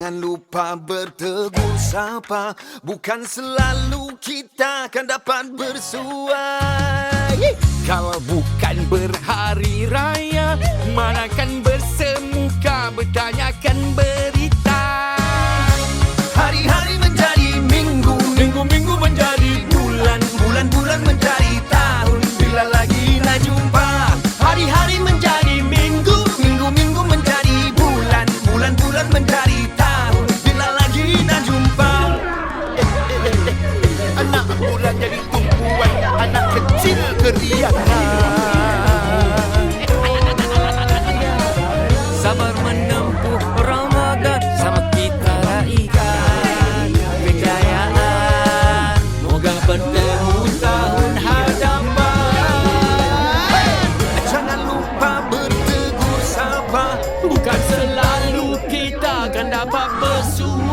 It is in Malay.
Jangan lupa bertegur sapa, bukan selalu kita akan dapat bersuai. Kalau bukan berhari raya, manakan bersemuka bertanyakan berita. Hari-hari menjadi minggu, Minggu-minggu menjadi bulan, bulan-bulan menjadi tahun. Bila lagi nak jumpa, hari-hari menjadi minggu, minggu-minggu menjadi bulan, bulan-bulan menjadi tahun. Bila lagi nak jumpa, anak bulan jadi tumpuan, anak kecil keriangan. Sabar menempuh Ramadan, sama kita raikan kejayaan. Moga bertemu tahun hadapan. jangan lupa bertegur sapa, Bukan selalu kita akan dapat bersua.